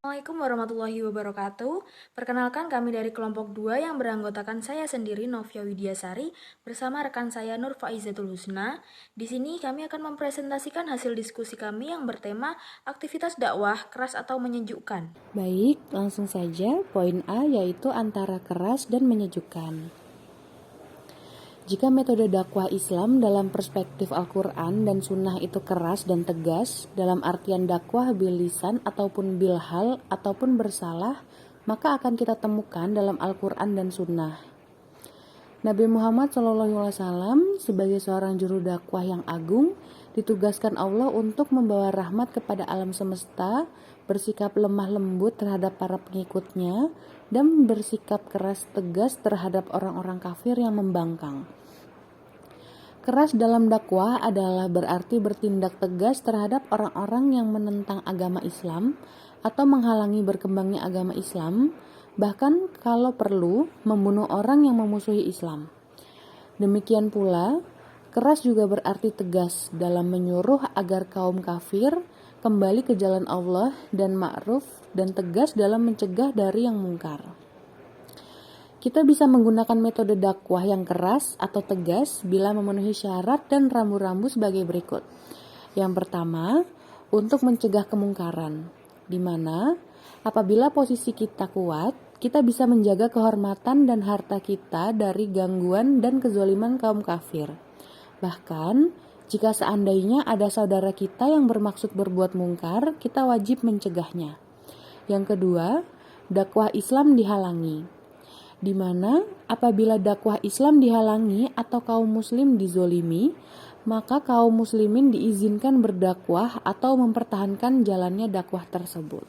Assalamualaikum warahmatullahi wabarakatuh. Perkenalkan kami dari kelompok 2 yang beranggotakan saya sendiri Novia Widiasari bersama rekan saya Nur Faizatul Husna. Di sini kami akan mempresentasikan hasil diskusi kami yang bertema aktivitas dakwah keras atau menyejukkan. Baik, langsung saja. Poin A yaitu antara keras dan menyejukkan. Jika metode dakwah Islam dalam perspektif Al-Quran dan Sunnah itu keras dan tegas, dalam artian dakwah bil lisan ataupun bil hal ataupun bersalah, maka akan kita temukan dalam Al-Quran dan Sunnah. Nabi Muhammad SAW sebagai seorang juru dakwah yang agung ditugaskan Allah untuk membawa rahmat kepada alam semesta, bersikap lemah lembut terhadap para pengikutnya, dan bersikap keras tegas terhadap orang-orang kafir yang membangkang. Keras dalam dakwah adalah berarti bertindak tegas terhadap orang-orang yang menentang agama Islam atau menghalangi berkembangnya agama Islam, bahkan kalau perlu membunuh orang yang memusuhi Islam. Demikian pula, keras juga berarti tegas dalam menyuruh agar kaum kafir kembali ke jalan Allah dan ma'ruf, dan tegas dalam mencegah dari yang mungkar. Kita bisa menggunakan metode dakwah yang keras atau tegas bila memenuhi syarat dan rambu-rambu sebagai berikut. Yang pertama, untuk mencegah kemungkaran, di mana apabila posisi kita kuat, kita bisa menjaga kehormatan dan harta kita dari gangguan dan kezaliman kaum kafir. Bahkan, jika seandainya ada saudara kita yang bermaksud berbuat mungkar, kita wajib mencegahnya. Yang kedua, dakwah Islam dihalangi, di mana apabila dakwah Islam dihalangi atau kaum muslim dizolimi, maka kaum muslimin diizinkan berdakwah atau mempertahankan jalannya dakwah tersebut.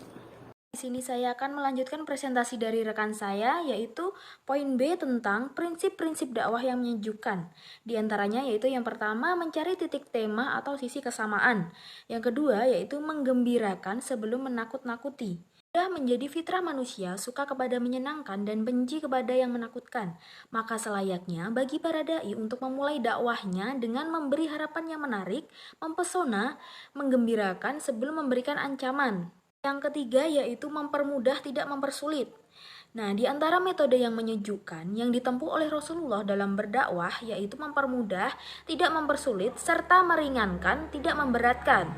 Di sini saya akan melanjutkan presentasi dari rekan saya, yaitu poin B tentang prinsip-prinsip dakwah yang menyejukkan. Di antaranya yaitu yang pertama, mencari titik tema atau sisi kesamaan. Yang kedua yaitu menggembirakan sebelum menakut-nakuti. Sudah menjadi fitrah manusia suka kepada menyenangkan dan benci kepada yang menakutkan. Maka selayaknya bagi para dai untuk memulai dakwahnya dengan memberi harapan yang menarik, mempesona, menggembirakan sebelum memberikan ancaman. Yang ketiga yaitu mempermudah tidak mempersulit. Nah, di antara metode yang menyejukkan yang ditempuh oleh Rasulullah dalam berdakwah yaitu mempermudah, tidak mempersulit, serta meringankan, tidak memberatkan.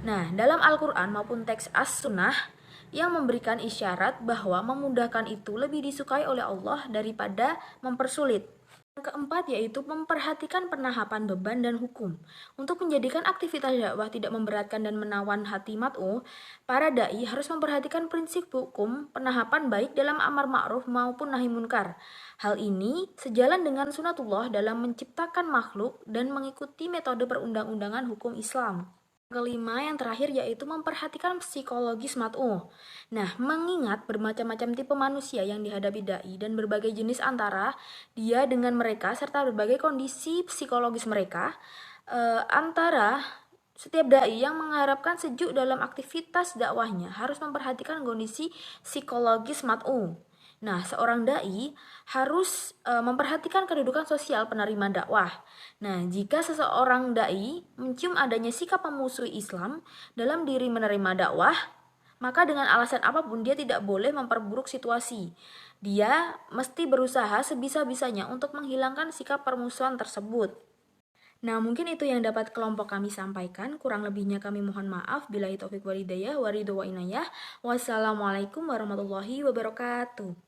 Nah, dalam Al-Quran maupun teks As-Sunnah yang memberikan isyarat bahwa memudahkan itu lebih disukai oleh Allah daripada mempersulit. Yang keempat yaitu memperhatikan penahapan beban dan hukum. Untuk menjadikan aktivitas dakwah tidak memberatkan dan menawan hati mat'u, para dai harus memperhatikan prinsip hukum penahapan baik dalam amar ma'ruf maupun nahi munkar. Hal ini sejalan dengan sunatullah dalam menciptakan makhluk dan mengikuti metode perundang-undangan hukum Islam. Kelima yang terakhir yaitu memperhatikan psikologis mat'u. Nah, mengingat bermacam-macam tipe manusia yang dihadapi dai dan berbagai jenis antara dia dengan mereka serta berbagai kondisi psikologis mereka, antara setiap dai yang mengharapkan sejuk dalam aktivitas dakwahnya harus memperhatikan kondisi psikologis mat'u. Nah, seorang dai harus memperhatikan kedudukan sosial penerima dakwah. Nah, jika seseorang dai mencium adanya sikap memusuhi Islam dalam diri menerima dakwah, maka dengan alasan apapun dia tidak boleh memperburuk situasi. Dia mesti berusaha sebisa-bisanya untuk menghilangkan sikap permusuhan tersebut. Nah, mungkin itu yang dapat kelompok kami sampaikan. Kurang lebihnya kami mohon maaf. Billahi taufik walhidayah, waridho wa inayah. Wassalamualaikum warahmatullahi wabarakatuh.